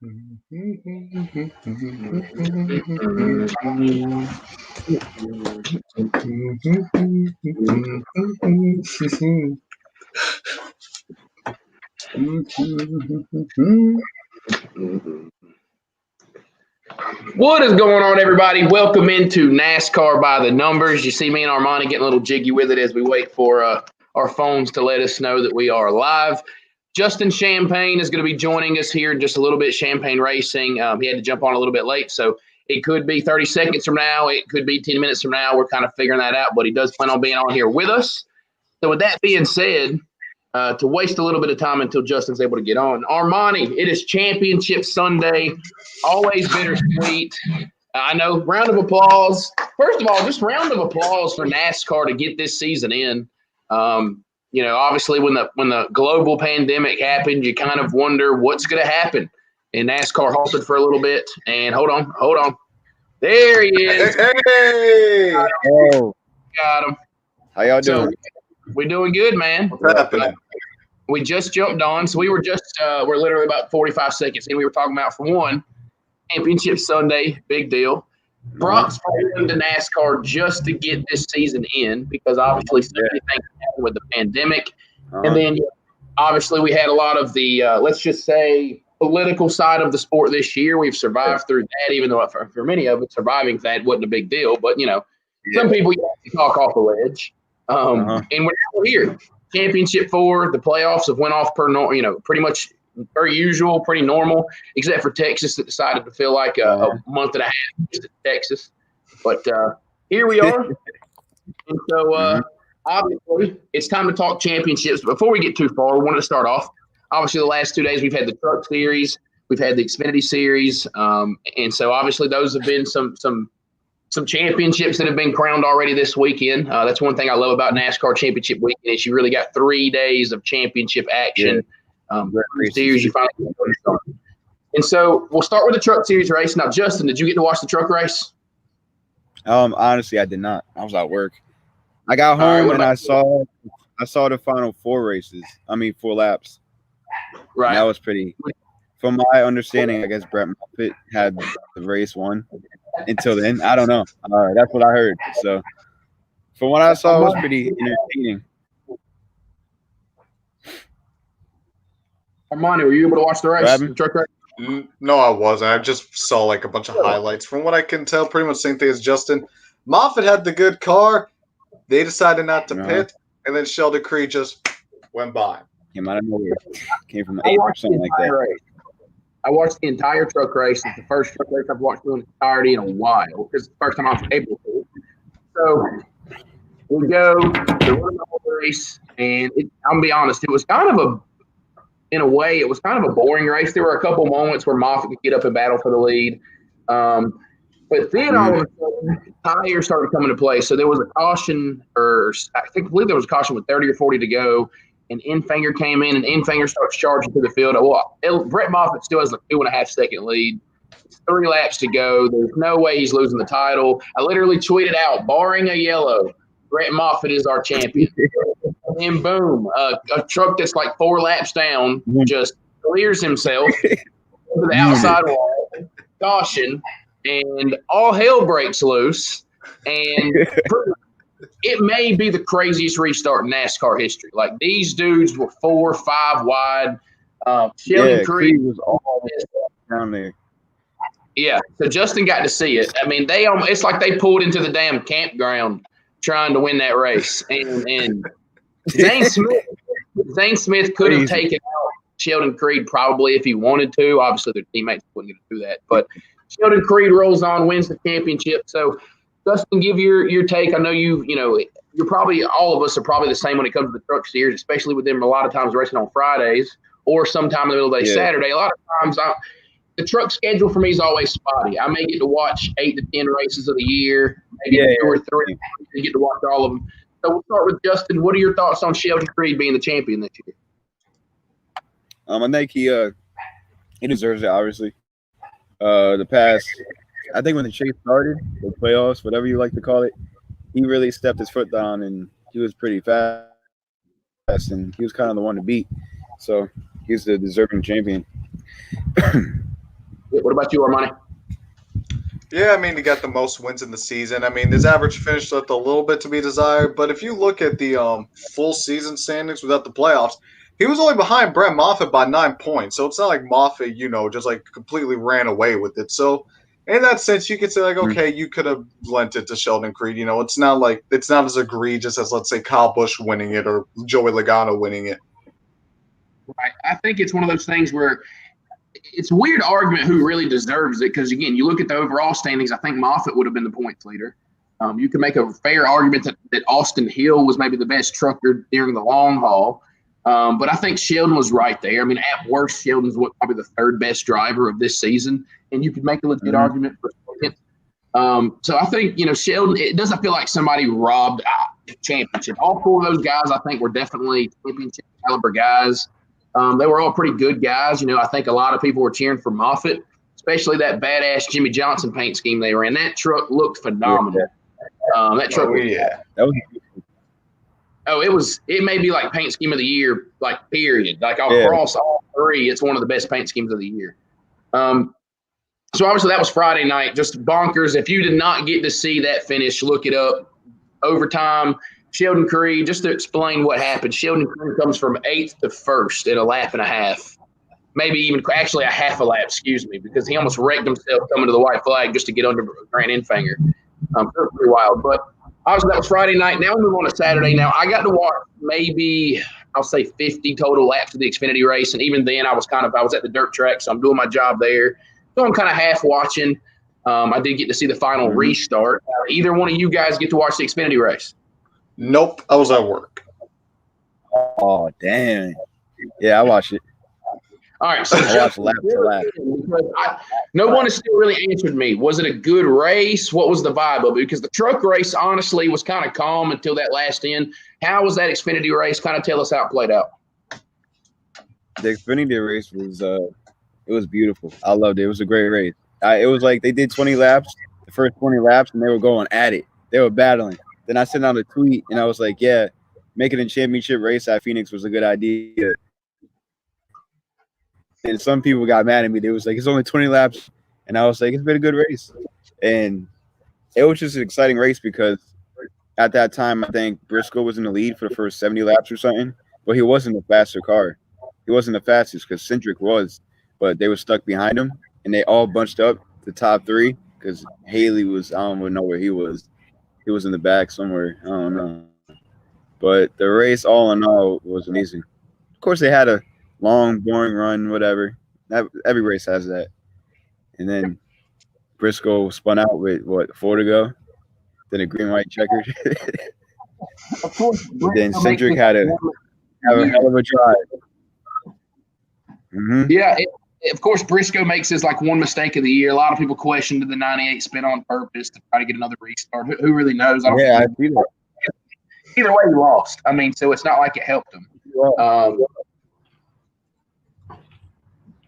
What is going on, everybody? Welcome into NASCAR by the Numbers. You see me and Armani getting a little jiggy with it as we wait for our phones to let us know that we are live. Justin Champagne is going to be joining us here in just a little bit. Champagne Racing. He had to jump on a little bit late, so it could be 30 seconds from now. It could be 10 minutes from now. We're kind of figuring that out, but he does plan on being on here with us. So with that being said, to waste a little bit of time until Justin's able to get on, Armani, it is Championship Sunday. Always bittersweet. I know. Round of applause. First of all, just round of applause for NASCAR to get this season in. Obviously when the global pandemic happened, you kind of wonder what's going to happen. And NASCAR halted for a little bit. And hold on. There he is. Hey! Got him. How y'all doing? We're doing good, man. What's happening? We just jumped on, so we were we're literally about 45 seconds in. We were talking about, for one, Championship Sunday, big deal. Brock's falling to NASCAR just to get this season in because obviously so many things happened with the pandemic. And then obviously we had a lot of the, let's just say, political side of the sport this year. We've survived through that, even though for many of us, surviving that wasn't a big deal. But, some people talk off the ledge. And we're now here. Championship 4, the playoffs have went off pretty much per usual, pretty normal, except for Texas that decided to feel like a month and a half to Texas. But here we are. And so obviously it's time to talk championships. But before we get too far, we wanted to start off. Obviously the last 2 days we've had the Truck Series, we've had the Xfinity Series. And so obviously those have been some championships that have been crowned already this weekend. That's one thing I love about NASCAR Championship Weekend is you really got 3 days of championship action. Series you finally and so we'll start with the Truck Series race. Now, Justin, did you get to watch the truck race? Honestly, I did not. I was at work. I got home and I saw the final 4 laps. Right. And that was pretty. From my understanding, I guess Brett Moffitt had the race won. Until then, I don't know. That's what I heard. So, from what I saw, it was pretty entertaining. Armani, were you able to watch the race? The truck race? No, I wasn't. I just saw like a bunch of highlights. From what I can tell, pretty much the same thing as Justin. Moffitt had the good car. They decided not to pit, and then Sheldon Creed just went by. Came out of nowhere. Came from 8 or something like that. Race. I watched the entire truck race. It's the first truck race I've watched in entirety in a while because it's the first time I was able to. So we go the race, and I'm gonna be honest, it was kind of a boring race. There were a couple moments where Moffitt could get up and battle for the lead, but then all of a sudden tires started coming into play. So there was a caution, I believe there was a caution with 30 or 40 to go. And Enfinger came in, and Enfinger starts charging through the field. Well, Brett Moffitt still has a 2.5-second lead. It's 3 laps to go. There's no way he's losing the title. I literally tweeted out, barring a yellow, Brett Moffitt is our champion. And boom, a truck that's like 4 laps down just clears himself to the outside wall, caution, and all hell breaks loose. And it may be the craziest restart in NASCAR history. Like, these dudes were 4 or 5 wide. Sheldon Creed was all down there. Yeah, so Justin got to see it. I mean, it's like they pulled into the damn campground trying to win that race. And Zane Smith could have taken out Sheldon Creed probably if he wanted to. Obviously, their teammates wouldn't get to do that. But Sheldon Creed rolls on, wins the championship. So, Justin, give your take. I know you're probably, all of us are probably the same when it comes to the Truck Series, especially with them a lot of times racing on Fridays or sometime in the middle of the day Saturday. A lot of times the truck schedule for me is always spotty. I may get to watch 8 to 10 races of the year, maybe 2 or 3. I get to watch all of them. So we'll start with Justin. What are your thoughts on Sheldon Creed being the champion this year? I think he deserves it, obviously. The past, I think when the chase started, the playoffs, whatever you like to call it, he really stepped his foot down and he was pretty fast and he was kind of the one to beat. So he's the deserving champion. What about you, Armani? Yeah, I mean, he got the most wins in the season. I mean, his average finished left a little bit to be desired, but if you look at the full season standings without the playoffs, he was only behind Brett Moffitt by 9 points. So it's not like Moffitt, just like completely ran away with it. So in that sense, you could say like, okay, you could have lent it to Sheldon Creed. It's not as egregious as, let's say, Kyle Busch winning it or Joey Logano winning it. Right. I think it's one of those things where it's a weird argument who really deserves it because, again, you look at the overall standings, I think Moffitt would have been the points leader. You can make a fair argument that Austin Hill was maybe the best trucker during the long haul. But I think Sheldon was right there. I mean, at worst, Sheldon's probably the third best driver of this season, and you could make a legit argument for second. So I think, Sheldon, it doesn't feel like somebody robbed a championship. All four of those guys, I think, were definitely championship caliber guys. They were all pretty good guys. I think a lot of people were cheering for Moffitt, especially that badass Jimmie Johnson paint scheme they ran. That truck looked phenomenal. That truck it may be like paint scheme of the year, like period. Like across all three, it's one of the best paint schemes of the year. So obviously that was Friday night, just bonkers. If you did not get to see that finish, look it up. Overtime, Sheldon Creed, just to explain what happened, Sheldon Creed comes from 8th to 1st in a lap and a half. Maybe even actually a half a lap, because he almost wrecked himself coming to the white flag just to get under Grant Enfinger. Pretty wild. But obviously that was Friday night. Now we move on to Saturday. Now I got to watch maybe, I'll say 50 total laps of the Xfinity race. And even then I was at the dirt track, so I'm doing my job there. So I'm kind of half watching. I did get to see the final restart. Either one of you guys get to watch the Xfinity race? Nope, I was at work. Oh, damn. Yeah, I watched it. All right, so I watched lap to lap. No one has still really answered me. Was it a good race? What was the vibe of it? Because the truck race, honestly, was kind of calm until that last end. How was that Xfinity race? Kind of tell us how it played out. The Xfinity race was it was beautiful. I loved it. It was a great race. It was like they did 20 laps, the first 20 laps, and they were going at it. They were battling. Then I sent out a tweet, and I was like, yeah, making a championship race at Phoenix was a good idea. And some people got mad at me. They was like, it's only 20 laps. And I was like, it's been a good race. And it was just an exciting race because at that time, I think Briscoe was in the lead for the first 70 laps or something. But he wasn't the faster car. He wasn't the fastest because Cindric was. But they were stuck behind him. And they all bunched up the top three because Haley was, I don't even know where he was. He was in the back somewhere. I don't know. But the race, all in all, was amazing. Of course, they had a long, boring run, whatever. Every race has that. And then Briscoe spun out with, 4 to go? Then a green, white checker. Of course. Then Cindric had a hell of a drive. Mm-hmm. Yeah, of course, Briscoe makes his one mistake of the year. A lot of people questioned the 98 spin on purpose to try to get another restart. Who really knows? I see that. Either way, he lost. I mean, so it's not like it helped him.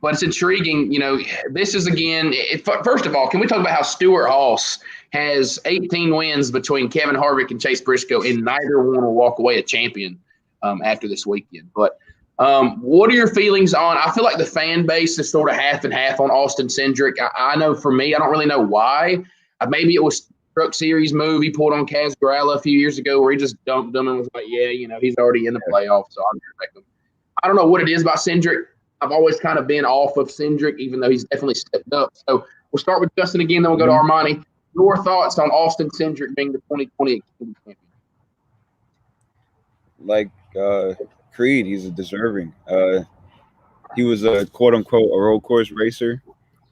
But it's intriguing. This is, again, first of all, can we talk about how Stewart-Haas has 18 wins between Kevin Harvick and Chase Briscoe, and neither one will walk away a champion after this weekend. But what are your feelings on – I feel like the fan base is sort of half and half on Austin Cindric. I know for me, I don't really know why. Maybe it was Truck Series move he pulled on Kaz Grala a few years ago where he just dumped him and was like, yeah, he's already in the playoffs, so I'll respect him. I don't know what it is about Cindric. I've always kind of been off of Cindric, even though he's definitely stepped up. So we'll start with Justin again, then we'll go to Armani. Your thoughts on Austin Cindric being the 2020 Xfinity champion? Like Creed, he's deserving. He was a quote unquote a road course racer,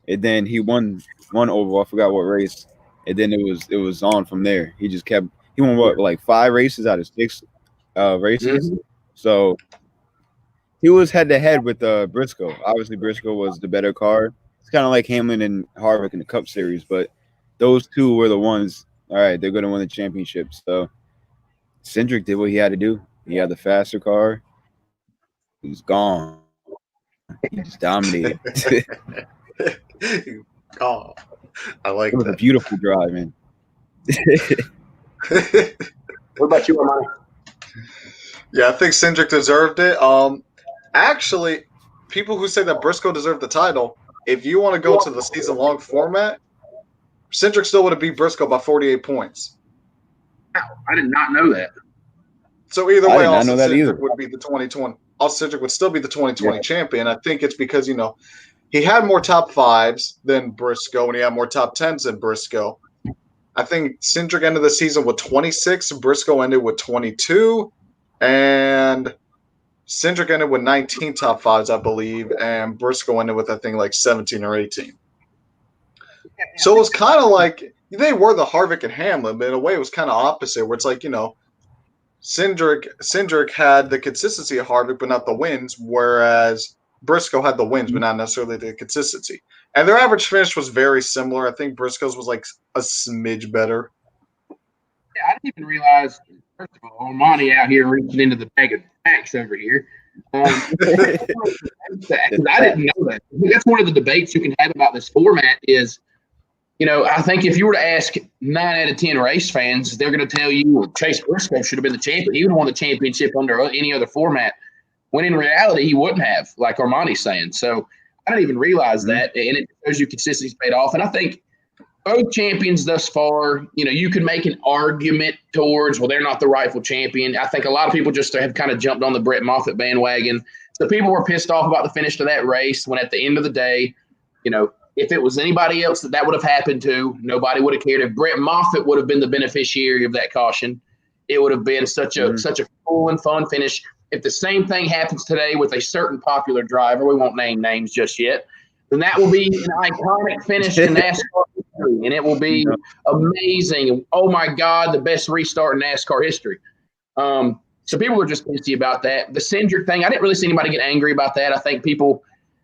and then he won overall. I forgot what race, and then it was on from there. He just kept. He won 5 races out of 6 races. Mm-hmm. So he was head to head with Briscoe. Obviously, Briscoe was the better car. It's kind of like Hamlin and Harvick in the Cup Series, but those two were the ones. All right, they're going to win the championship. So Cindric did what he had to do. He had the faster car. He was gone. He just dominated. Oh, I like it. It was a beautiful drive, man. What about you, Armani? Yeah, I think Cindric deserved it. Actually, people who say that Briscoe deserved the title, if you want to go to the season-long format, Cindric still would have beat Briscoe by 48 points. Wow, I did not know that. So either way, Austin Cindric would be the 2020. Austin Cindric would still be the 2020 champion. I think it's because, he had more top fives than Briscoe, and he had more top tens than Briscoe. I think Cindric ended the season with 26, Briscoe ended with 22, and Cindric ended with 19 top fives, I believe, and Briscoe ended with, I think, like 17 or 18. So it was kind of like they were the Harvick and Hamlin, but in a way it was kind of opposite, where it's like, Cindric had the consistency of Harvick, but not the wins, whereas Briscoe had the wins, but not necessarily the consistency. And their average finish was very similar. I think Briscoe's was like a smidge better. Yeah, I didn't even realize, first of all, Armani out here reaching into the bag of facts over here. I didn't know that. That's one of the debates you can have about this format is, I think if you were to ask 9 out of 10 race fans, they're going to tell you Chase Briscoe should have been the champion. He would have won the championship under any other format, when in reality he wouldn't have, like Armani's saying. So I didn't even realize that, and it shows you consistency's paid off. And I think both champions thus far, you could make an argument towards, well, they're not the rightful champion. I think a lot of people just have kind of jumped on the Brett Moffitt bandwagon. So people were pissed off about the finish to that race when at the end of the day, if it was anybody else that would have happened to, nobody would have cared. If Brett Moffitt would have been the beneficiary of that caution, it would have been such a cool and fun finish. If the same thing happens today with a certain popular driver, we won't name names just yet, then that will be an iconic finish in NASCAR history, and it will be amazing. Oh, my God, the best restart in NASCAR history. So people were just pissy about that. The Cindric thing, I didn't really see anybody get angry about that. I think people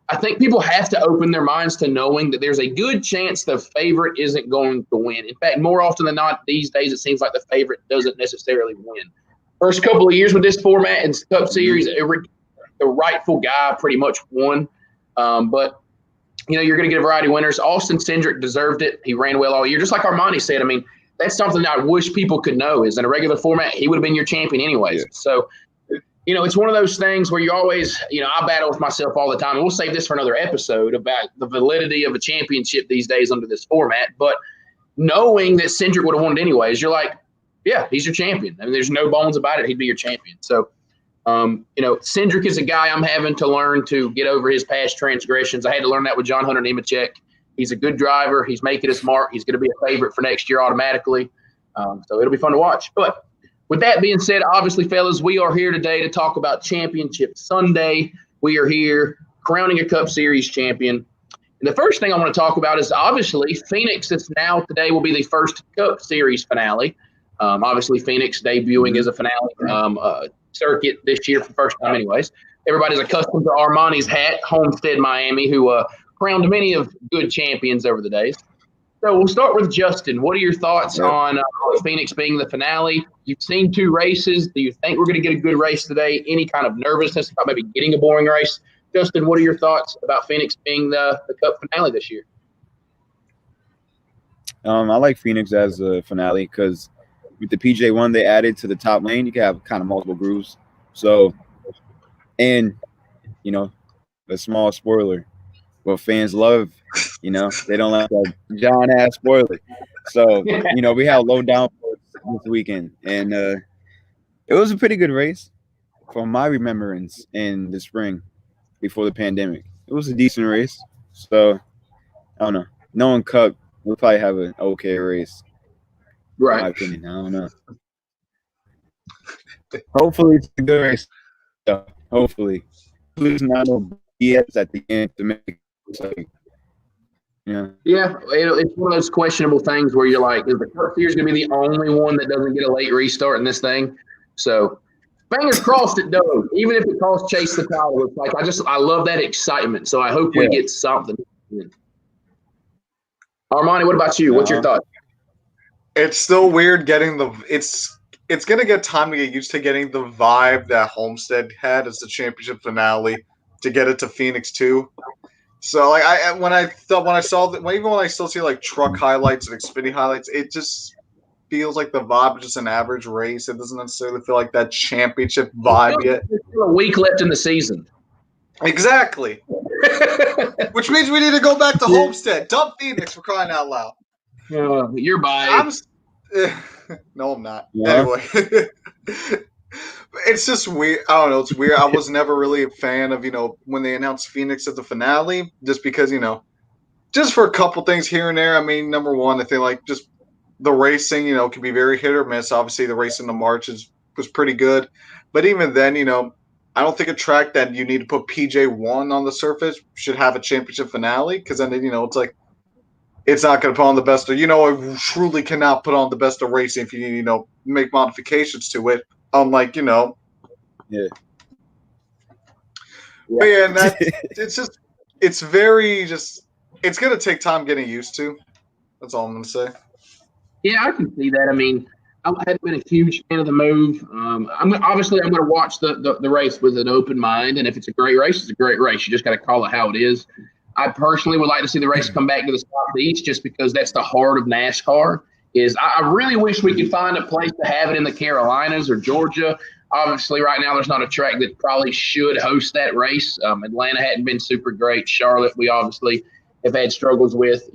have to open their minds to knowing that there's a good chance the favorite isn't going to win. In fact, more often than not, these days it seems like the favorite doesn't necessarily win. First couple of years with this format and Cup Series, the rightful guy pretty much won. But, you're going to get a variety of winners. Austin Cindric deserved it. He ran well all year. Just like Armani said, I mean, that's something that I wish people could know is in a regular format, he would have been your champion anyways. Yeah. So, it's one of those things where you always, I battle with myself all the time. And we'll save this for another episode about the validity of a championship these days under this format. But knowing that Cindric would have won it anyways, you're like, yeah, he's your champion. I mean, there's no bones about it. He'd be your champion. So, Cindric is a guy I'm having to learn to get over his past transgressions. I had to learn that with John Hunter Nemechek. He's a good driver. He's making his mark. He's going to be a favorite for next year automatically. So it'll be fun to watch. But with that being said, obviously, fellas, we are here today to talk about Championship Sunday. We are here crowning a Cup Series champion. And the first thing I want to talk about is obviously Phoenix is now today will be the first Cup Series finale. Obviously, Phoenix debuting as a finale circuit this year for the first time anyways. Everybody's accustomed to Armani's hat, Homestead, Miami, who crowned many of good champions over the days. So we'll start with Justin. What are your thoughts on Phoenix being the finale? You've seen 2 races. Do you think we're going to get a good race today? Any kind of nervousness about maybe getting a boring race? Justin, what are your thoughts about Phoenix being the Cup finale this year? I like Phoenix as a finale because with the PJ1 they added to the top lane, you can have kind of multiple grooves. So, and, a small spoiler. What fans love, they don't like that John-ass spoiler. So, we had low downforce this weekend. And it was a pretty good race from my remembrance in the spring before the pandemic. It was a decent race. So, I don't know. Knowing Cup, we'll probably have an okay race. Right. In my opinion. I don't know. Hopefully it's a good race. Hopefully. It's not no BS at the end to make it like, yeah, it's one of those questionable things where you're like, is the Cup Series going to be the only one that doesn't get a late restart in this thing? So, fingers crossed it does. Even if it costs Chase the title, it's like I love that excitement. So I hope we get something. Armani, what about you? What's your thought? It's still weird getting it's going to get time to get used to getting the vibe that Homestead had as the championship finale to get it to Phoenix too. So like when I still see like truck highlights and Xfinity highlights, it just feels like the vibe is just an average race. It doesn't necessarily feel like that championship vibe yet. There's still a week left in the season. Exactly. Which means we need to go back to Homestead. Dump Phoenix for crying out loud. You're biased. No, I'm not. Yeah. Anyway. It's just weird. I don't know. It's weird. I was never really a fan of, when they announced Phoenix at the finale, just because, just for a couple things here and there. I mean, number one, I think like just the racing, can be very hit or miss. Obviously, the race in the March was pretty good. But even then, I don't think a track that you need to put PJ1 on the surface should have a championship finale because then, it's like, it's not going to put on the best of, it truly cannot put on the best of racing if you need, make modifications to it. Unlike, Yeah. But yeah, and it's very it's going to take time getting used to. That's all I'm going to say. Yeah, I can see that. I mean, I hadn't been a huge fan of the move. I'm going to watch the race with an open mind, and if it's a great race, it's a great race. You just got to call it how it is. I personally would like to see the race come back to the Southeast just because that's the heart of NASCAR. I really wish we could find a place to have it in the Carolinas or Georgia. Obviously, right now there's not a track that probably should host that race. Atlanta hadn't been super great. Charlotte, we obviously have had struggles with.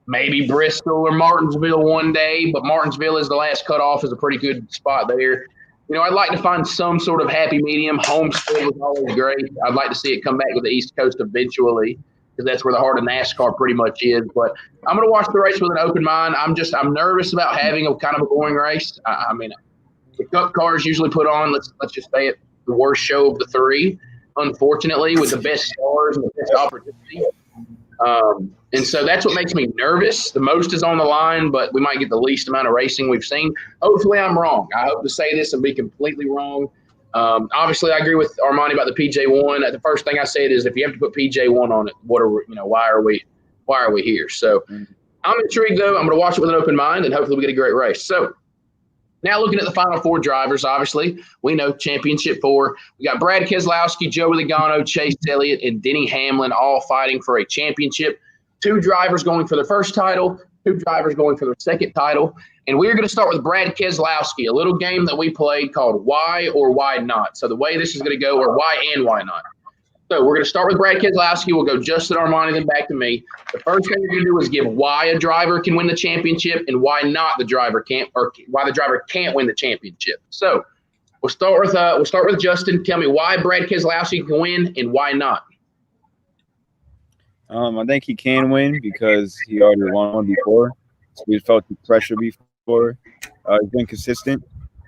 Maybe Bristol or Martinsville one day, but Martinsville is the last cutoff, is a pretty good spot there. I'd like to find some sort of happy medium. Homestead was always great. I'd like to see it come back to the East Coast eventually, because that's where the heart of NASCAR pretty much is. But I'm going to watch the race with an open mind. I'm nervous about having a kind of a boring race. I mean, the Cup cars usually put on, let's just say it, the worst show of the three, unfortunately, with the best stars and the best opportunity. And so that's what makes me nervous. The most is on the line, but we might get the least amount of racing we've seen. Hopefully I'm wrong. I hope to say this and be completely wrong. Obviously, I agree with Armani about the PJ1. The first thing I said is, if you have to put PJ1 on it, why are we here? So I'm intrigued, though. I'm going to watch it with an open mind, and hopefully we get a great race. So now looking at the final four drivers, obviously, we know championship four. We got Brad Keselowski, Joey Logano, Chase Elliott, and Denny Hamlin all fighting for a championship. 2 drivers going for their first title, 2 drivers going for their second title. And we're going to start with Brad Keselowski, a little game that we played called Why or Why Not. So the way this is going to go, or Why and Why Not. So we're going to start with Brad Keselowski. We'll go Justin, Armani, then back to me. The first thing we're going to do is give why a driver can win the championship and why not the driver can't, or why the driver can't win the championship. So we'll start with Justin. Tell me why Brad Keselowski can win and why not. I think he can win because he already won one before. So he felt the pressure before. He's been consistent,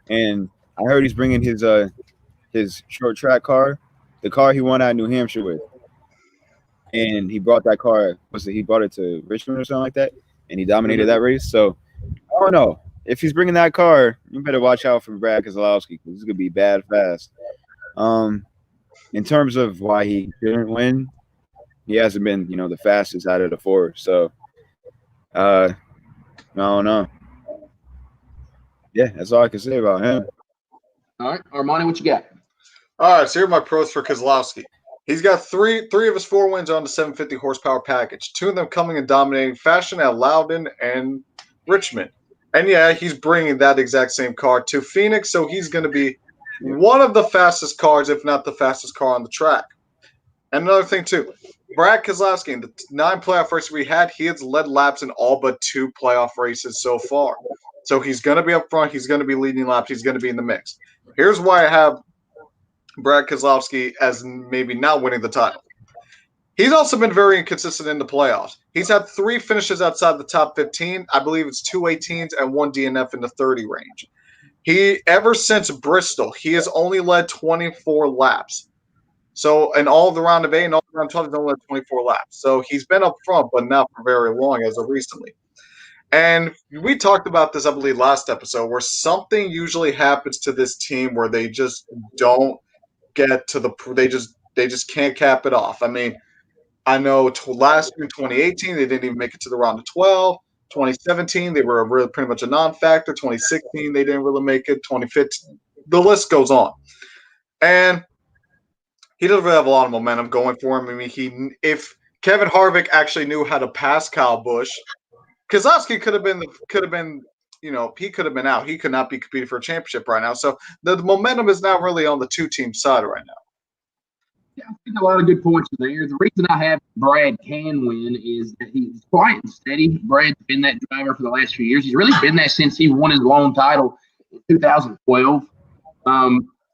and I heard he's bringing his short track car, the car he won at New Hampshire with, and he brought that car. He brought it to Richmond or something like that, and he dominated that race. So I don't know if he's bringing that car. You better watch out for Brad Keselowski because this is gonna be bad fast. In terms of why he didn't win, he hasn't been, the fastest out of the 4. So, I don't know. Yeah, that's all I can say about him. All right, Armani, what you got? All right, so here are my pros for Keselowski. He's got three of his 4 wins on the 750 horsepower package. 2 of them coming in dominating fashion at Loudon and Richmond. And yeah, he's bringing that exact same car to Phoenix, so he's going to be one of the fastest cars, if not the fastest car on the track. And another thing, too, Brad Keselowski, in the 9 playoff races we had, he has led laps in all but 2 playoff races so far. So he's going to be up front. He's going to be leading laps. He's going to be in the mix. Here's why I have Brad Keselowski as maybe not winning the title. He's also been very inconsistent in the playoffs. He's had 3 finishes outside the top 15. I believe it's 2 18s and 1 DNF in the 30 range. Ever since Bristol, he has only led 24 laps. So, in all of the round of 8 and all the round 12, he's only led 24 laps. So, he's been up front, but not for very long as of recently. And we talked about this, I believe, last episode, where something usually happens to this team where they just don't get to they just can't cap it off. I mean, I know last year in 2018, they didn't even make it to the round of 12. 2017, they were really pretty much a non-factor. 2016, they didn't really make it. 2015, the list goes on. And he doesn't really have a lot of momentum going for him. I mean, if Kevin Harvick actually knew how to pass Kyle Busch, Keselowski could have been, he could have been out. He could not be competing for a championship right now. So the momentum is not really on the 2-team side right now. Yeah, I think a lot of good points are there. The reason I have Brad can win is that he's quiet and steady. Brad's been that driver for the last few years. He's really been that since he won his lone title in 2012.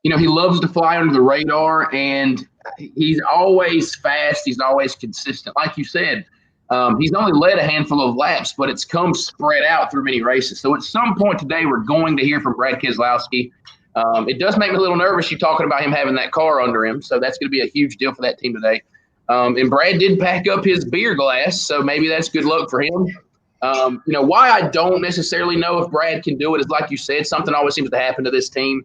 He loves to fly under the radar, and he's always fast. He's always consistent. Like you said, he's only led a handful of laps, but it's come spread out through many races. So at some point today, we're going to hear from Brad Keselowski. It does make me a little nervous you talking about him having that car under him, so that's going to be a huge deal for that team today. And Brad did pack up his beer glass, so maybe that's good luck for him. Why I don't necessarily know if Brad can do it is, like you said, something always seems to happen to this team.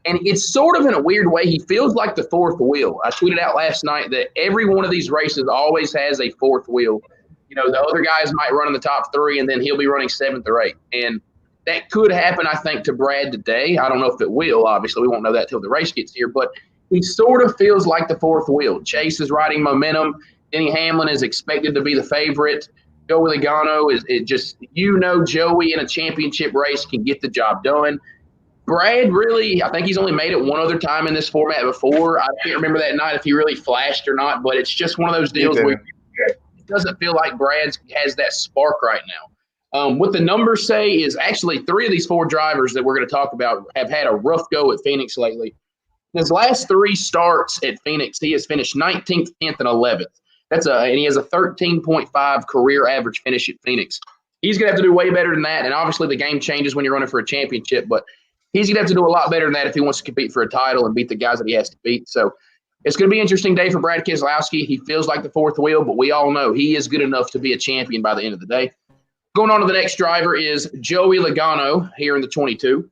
And it's sort of in a weird way, he feels like the fourth wheel. I tweeted out last night that every one of these races always has a fourth wheel. The other guys might run in the top three, and then he'll be running seventh or eighth. And that could happen, I think, to Brad today. I don't know if it will. Obviously, we won't know that till the race gets here. But he sort of feels like the fourth wheel. Chase is riding momentum. Denny Hamlin is expected to be the favorite. Joey Logano is just, Joey in a championship race can get the job done. Brad really, I think he's only made it one other time in this format before. I can't remember that night if he really flashed or not, but it's just one of those deals where it doesn't feel like Brad has that spark right now. What the numbers say is actually 3 of these 4 drivers that we're going to talk about have had a rough go at Phoenix lately. His last 3 starts at Phoenix, he has finished 19th, 10th, and 11th. And he has a 13.5 career average finish at Phoenix. He's going to have to do way better than that, and obviously the game changes when you're running for a championship, but he's going to have to do a lot better than that if he wants to compete for a title and beat the guys that he has to beat. So it's going to be an interesting day for Brad Keselowski. He feels like the fourth wheel, but we all know he is good enough to be a champion by the end of the day. Going on to the next driver is Joey Logano here in the 22.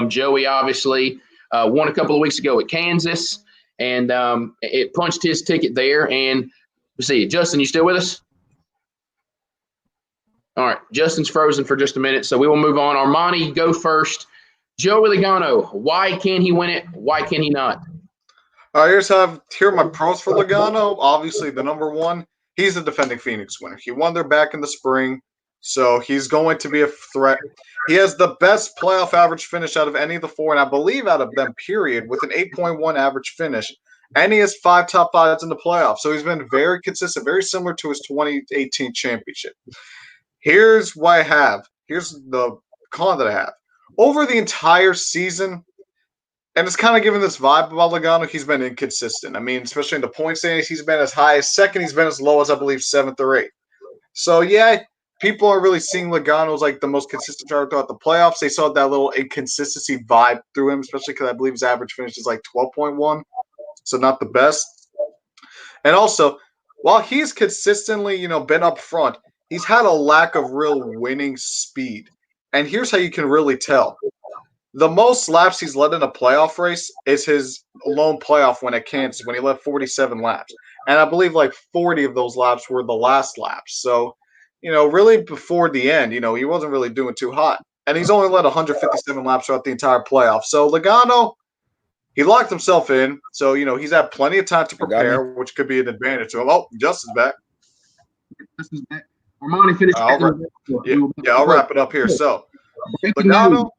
Joey obviously won a couple of weeks ago at Kansas, and it punched his ticket there. And let's see, Justin, you still with us? All right, Justin's frozen for just a minute, so we will move on. Armani, go first. Joey Logano, why can he win it? Why can he not? All right, here are my pros for Logano. Obviously, the number one, he's the defending Phoenix winner. He won there back in the spring, so he's going to be a threat. He has the best playoff average finish out of any of the 4, and I believe out of them, period, with an 8.1 average finish. And he has 5 top 5s in the playoffs, so he's been very consistent, very similar to his 2018 championship. Here's the con that I have. Over the entire season, and it's kind of given this vibe about Logano, he's been inconsistent. I mean, especially in the point standings, he's been as high as second. He's been as low as, I believe, 7th or 8th. So, yeah, people are really seeing Logano as like the most consistent driver throughout the playoffs. They saw that little inconsistency vibe through him, especially because I believe his average finish is like 12.1. So not the best. And also, while he's consistently, been up front, he's had a lack of real winning speed. And here's how you can really tell. The most laps he's led in a playoff race is his lone playoff win at Kansas when he led 47 laps. And I believe like 40 of those laps were the last laps. So, really before the end, he wasn't really doing too hot. And he's only led 157 laps throughout the entire playoff. So Logano, he locked himself in. So, he's had plenty of time to prepare, which could be an advantage to him. Oh, Justin's back. Justin's back. Armani finished. I'll wrap it up here. So, Logano.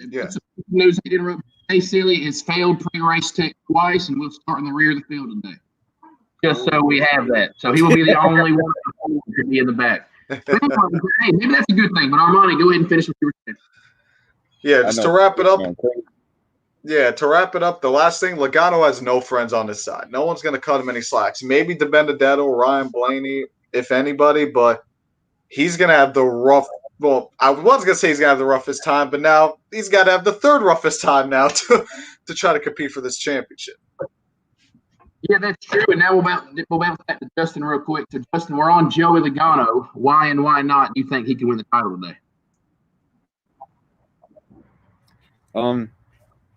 Yeah. News to interrupt. Hey, Silly has failed pre-race tech twice, and we'll start in the rear of the field today. Just so we have that. So he will be the only one to be in the back. Hey, maybe that's a good thing. But Armani, go ahead and finish what you were saying. Yeah, just to wrap it up. Yeah, to wrap it up, the last thing, Logano has no friends on his side. No one's going to cut him any slacks. Maybe DiBenedetto, Ryan Blaney, if anybody, but he's going to have the rough. Well, I was going to say he's going to have the roughest time, but now he's got to have the third roughest time now to try to compete for this championship. Yeah, that's true. And now we'll bounce back to Justin real quick. So, Justin, we're on Joey Logano. Why and why not do you think he can win the title today?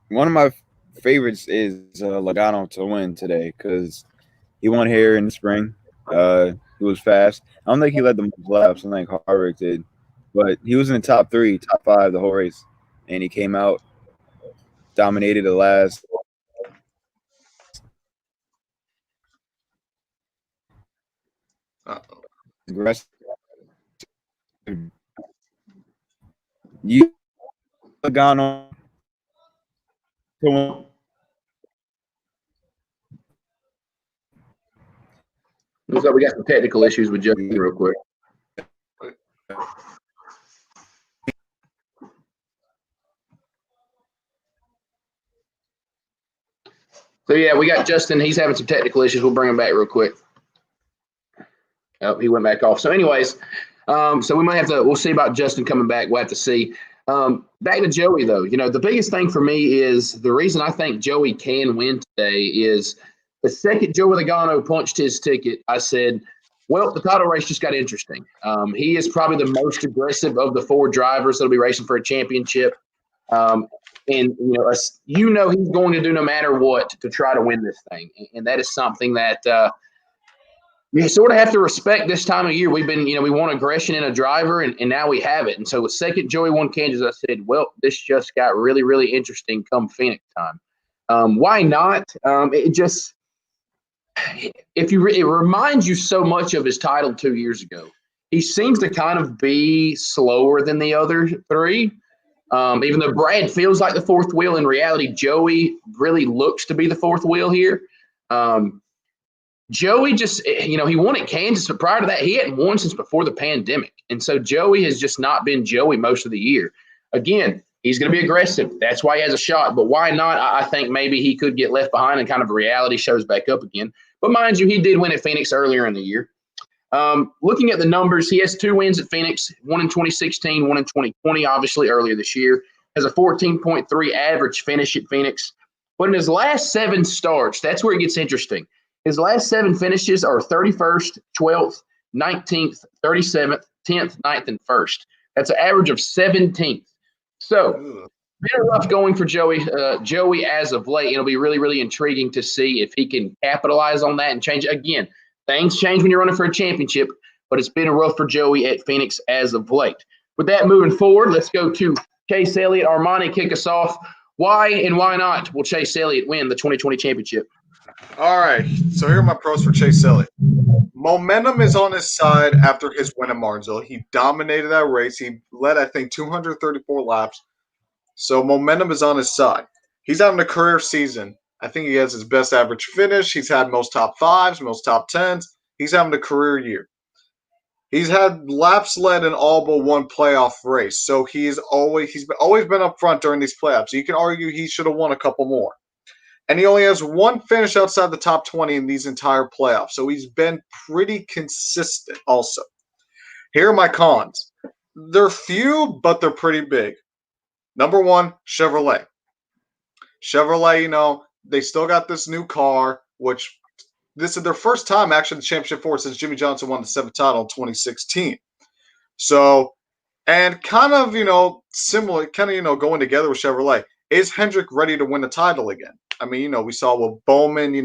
One of my favorites is Logano to win today because he won here in the spring. He was fast. I don't think he led the most laps. I think Harvick did. But he was in the top 3, top 5 the whole race. And he came out, dominated the last. Aggressive. You Logano. Looks like we got some technical issues with Justin real quick. So, yeah, we got Justin. He's having some technical issues. We'll bring him back real quick. Oh, he went back off. So, anyways, so we might have to – we'll see about Justin coming back. We'll have to see. Back to Joey, though. The biggest thing for me is the reason I think Joey can win today is the second Joey Logano punched his ticket, I said, well, the title race just got interesting. He is probably the most aggressive of the 4 drivers that will be racing for a championship. And he's going to do no matter what to try to win this thing. And that is something that you sort of have to respect this time of year. We've been, we want aggression in a driver, and now we have it. And so with second Joey won Kansas, I said, well, this just got really, really interesting come Phoenix time. Why not? It reminds you so much of his title 2 years ago. He seems to kind of be slower than the other 3. Even though Brad feels like the 4th wheel, in reality, Joey really looks to be the 4th wheel here. Joey just, he won at Kansas, but prior to that, he hadn't won since before the pandemic. And so Joey has just not been Joey most of the year. Again, he's going to be aggressive. That's why he has a shot. But why not? I think maybe he could get left behind and kind of reality shows back up again. But mind you, he did win at Phoenix earlier in the year. Looking at the numbers, he has 2 wins at Phoenix, one in 2016, one in 2020, obviously earlier this year. Has a 14.3 average finish at Phoenix. But in his last 7 starts, that's where it gets interesting. His last 7 finishes are 31st, 12th, 19th, 37th, 10th, 9th, and 1st. That's an average of 17th. So, been rough going for Joey as of late. It'll be really, really intriguing to see if he can capitalize on that and change it. Again, things change when you're running for a championship, but it's been rough for Joey at Phoenix as of late. With that moving forward, let's go to Chase Elliott. Armani, kick us off. Why and why not will Chase Elliott win the 2020 championship? All right, so here are my pros for Chase Elliott. Momentum is on his side after his win at Martinsville. He dominated that race. He led, I think, 234 laps. So momentum is on his side. He's having a career season. I think he has his best average finish. He's had most top 5s, most top 10s. He's having a career year. He's had laps led in all but one playoff race. So he's always been up front during these playoffs. You can argue he should have won a couple more. And he only has 1 finish outside the top 20 in these entire playoffs. So he's been pretty consistent also. Here are my cons. They're few, but they're pretty big. Number 1, Chevrolet. Chevrolet, they still got this new car, which this is their first time actually in the championship for since Jimmie Johnson won the 7th title in 2016. So, and kind of, similar, going together with Chevrolet. Is Hendrick ready to win the title again? I mean, we saw with Bowman,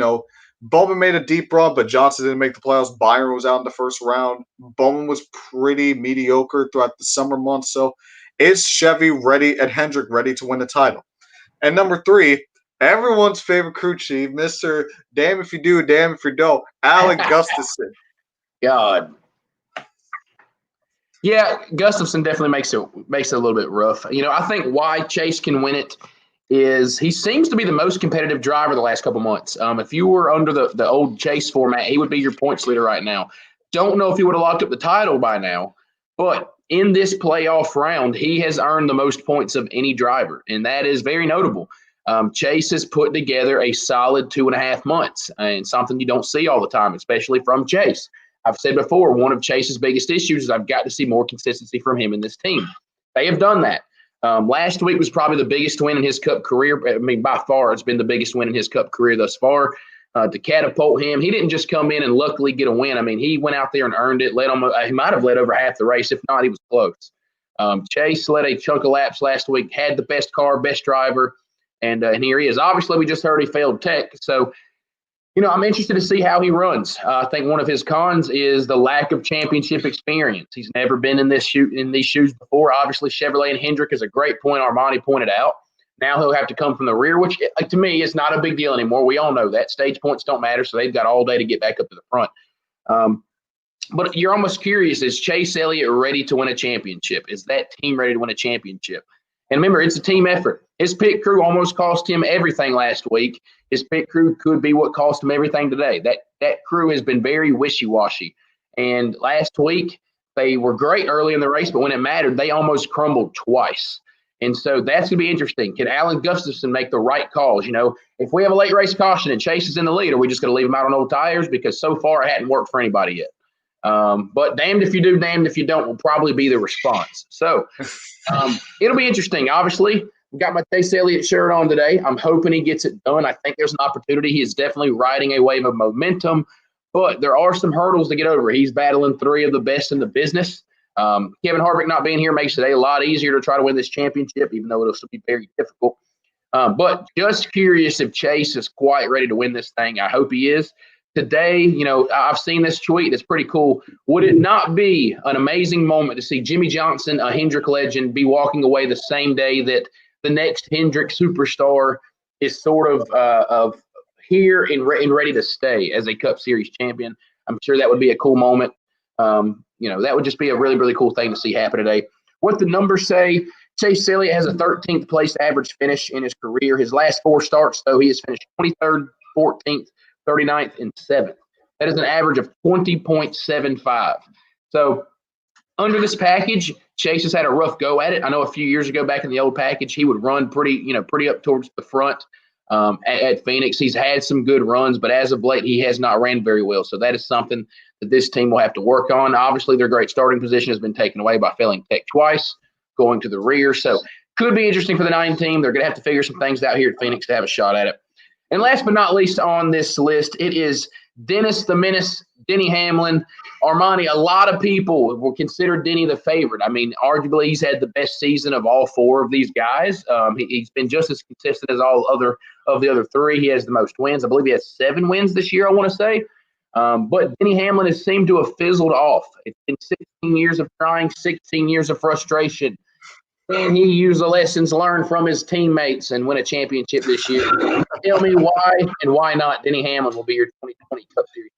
Bowman made a deep run, but Johnson didn't make the playoffs. Byron was out in the first round. Bowman was pretty mediocre throughout the summer months. So is Chevy ready and Hendrick ready to win the title? And number 3, everyone's favorite crew chief, Mr. Damn if you do, damn if you don't, Alec Gustafson. God. Yeah, Gustafson definitely makes it a little bit rough. I think why Chase can win it is he seems to be the most competitive driver the last couple months. If you were under the old Chase format, he would be your points leader right now. Don't know if he would have locked up the title by now, but in this playoff round, he has earned the most points of any driver, and that is very notable. Chase has put together a solid 2.5 months, and something you don't see all the time, especially from Chase. I've said before, one of Chase's biggest issues is I've got to see more consistency from him in this team. They have done that. Last week was probably the biggest win in his Cup career. I mean, by far, it's been the biggest win in his Cup career thus far. To catapult him, he didn't just come in and luckily get a win. I mean, he went out there and earned it. He might have led over half the race. If not, he was close. Chase led a chunk of laps last week, had the best car, best driver, and here he is. Obviously, we just heard he failed tech. So, I'm interested to see how he runs. I think one of his cons is the lack of championship experience. He's never been in these shoes before. Obviously, Chevrolet and Hendrick is a great point Armani pointed out. Now he'll have to come from the rear, which to me is not a big deal anymore. We all know that. Stage points don't matter, so they've got all day to get back up to the front. But you're almost curious, is Chase Elliott ready to win a championship? Is that team ready to win a championship? And remember, it's a team effort. His pit crew almost cost him everything last week. His pit crew could be what cost him everything today. That crew has been very wishy-washy. And last week, they were great early in the race, but when it mattered, they almost crumbled twice. And so that's going to be interesting. Can Alan Gustafson make the right calls? If we have a late race caution and Chase is in the lead, are we just going to leave him out on old tires? Because so far it hadn't worked for anybody yet. But damned if you do, damned if you don't will probably be the response. So it'll be interesting. Obviously, I've got my Chase Elliott shirt on today. I'm hoping he gets it done. I think there's an opportunity. He is definitely riding a wave of momentum, but there are some hurdles to get over. He's battling three of the best in the business. Kevin Harvick not being here makes it a lot easier to try to win this championship, even though it'll still be very difficult. But just curious if Chase is quite ready to win this thing. I hope he is. Today, I've seen this tweet. It's pretty cool. Would it not be an amazing moment to see Jimmie Johnson, a Hendrick legend, be walking away the same day that the next Hendrick superstar is sort of here and ready to stay as a Cup Series champion? I'm sure that would be a cool moment. That would just be a really, really cool thing to see happen today. What the numbers say, Chase Elliott has a 13th place average finish in his career. His last four starts, though, he has finished 23rd, 14th, 39th, and 7th. That is an average of 20.75. So under this package, Chase has had a rough go at it. I know a few years ago back in the old package, he would run pretty up towards the front at Phoenix. He's had some good runs, but as of late, he has not ran very well. So that is something that this team will have to work on. Obviously, their great starting position has been taken away by failing Tech twice, going to the rear. So could be interesting for the 9 team. They're going to have to figure some things out here at Phoenix to have a shot at it. And last but not least on this list, it is Dennis the Menace, Denny Hamlin. Armani, a lot of people will consider Denny the favorite. I mean, arguably he's had the best season of all 4 of these guys. He's been just as consistent as all of the other 3. He has the most wins. I believe he has 7 wins this year, I want to say. But Denny Hamlin has seemed to have fizzled off. It's been 16 years of trying, 16 years of frustration. And he used the lessons learned from his teammates and win a championship this year. Tell me why and why not Denny Hamlin will be your 2020 Cup Series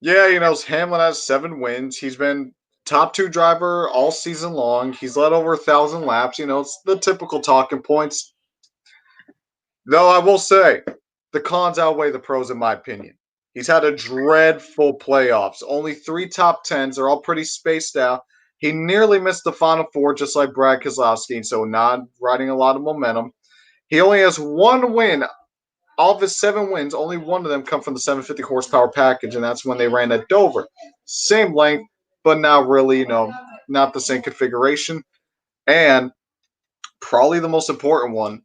champion. Yeah, Hamlin has 7 wins. He's been top 2 driver all season long. He's led over 1,000 laps. It's the typical talking points. Though I will say, the cons outweigh the pros in my opinion. He's had a dreadful playoffs. Only 3 top 10s. They're all pretty spaced out. He nearly missed the Final 4, just like Brad Keselowski, so not riding a lot of momentum. He only has 1 win. All of his 7 wins, only 1 of them come from the 750 horsepower package, and that's when they ran at Dover. Same length, but not really, not the same configuration. And probably the most important one,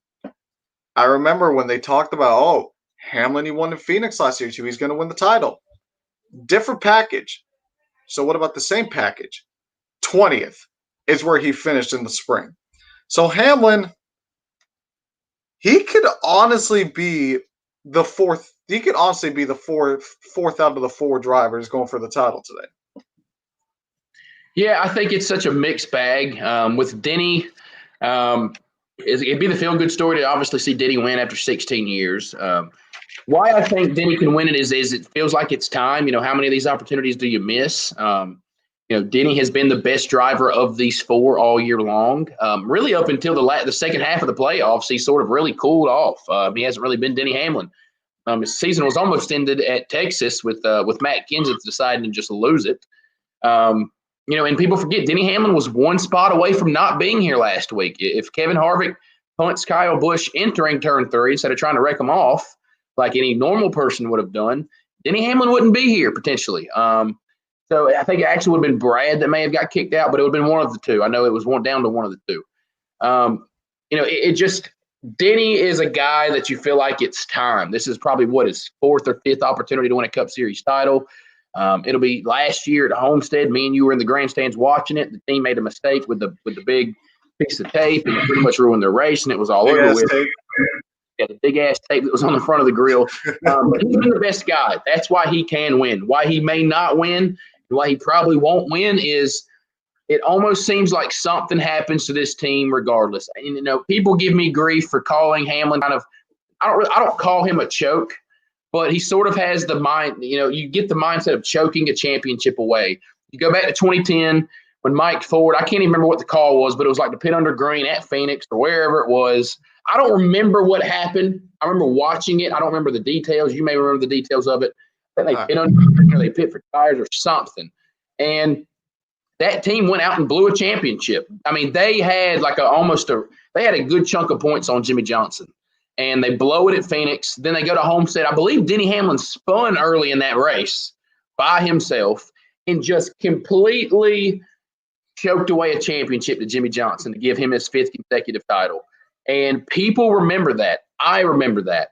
I remember when they talked about, Hamlin, he won in Phoenix last year, too. He's going to win the title. Different package. So what about the same package? 20th is where he finished in the spring. So Hamlin, he could honestly be the 4th. He could honestly be the fourth out of the 4 drivers going for the title today. Yeah, I think it's such a mixed bag. With Denny, it'd be the feel-good story to obviously see Denny win after 16 years. Why I think Denny can win it is it feels like it's time. How many of these opportunities do you miss? Denny has been the best driver of these 4 all year long. Really up until the second half of the playoffs, he sort of really cooled off. He hasn't really been Denny Hamlin. His season was almost ended at Texas with Matt Kenseth deciding to just lose it. And people forget Denny Hamlin was 1 spot away from not being here last week. If Kevin Harvick punts Kyle Busch entering turn 3 instead of trying to wreck him off like any normal person would have done, Denny Hamlin wouldn't be here potentially. So I think it actually would have been Brad that may have got kicked out, but it would have been one of the 2. I know it was down to one of the 2. Denny is a guy that you feel like it's time. This is probably his 4th or 5th opportunity to win a Cup Series title. It'll be last year at Homestead. Me and you were in the grandstands watching it. The team made a mistake with the big piece of tape and it pretty much ruined their race, and it was all over with. Yeah, the big-ass tape that was on the front of the grill. But he's been the best guy. That's why he can win. Why he may not win and why he probably won't win is it almost seems like something happens to this team regardless. And, people give me grief for calling Hamlin kind of – I don't call him a choke, but he sort of has the mind – you get the mindset of choking a championship away. You go back to 2010 when Mike Ford, I can't even remember what the call was, but it was like the pit under green at Phoenix or wherever it was. I don't remember what happened. I remember watching it. I don't remember the details. You may remember the details of it. I think they pit under green or they pit for tires or something. And that team went out and blew a championship. I mean, they had like they had a good chunk of points on Jimmie Johnson. And they blow it at Phoenix. Then they go to Homestead. I believe Denny Hamlin spun early in that race by himself and just completely choked away a championship to Jimmie Johnson to give him his 5th consecutive title. And people remember that. I remember that.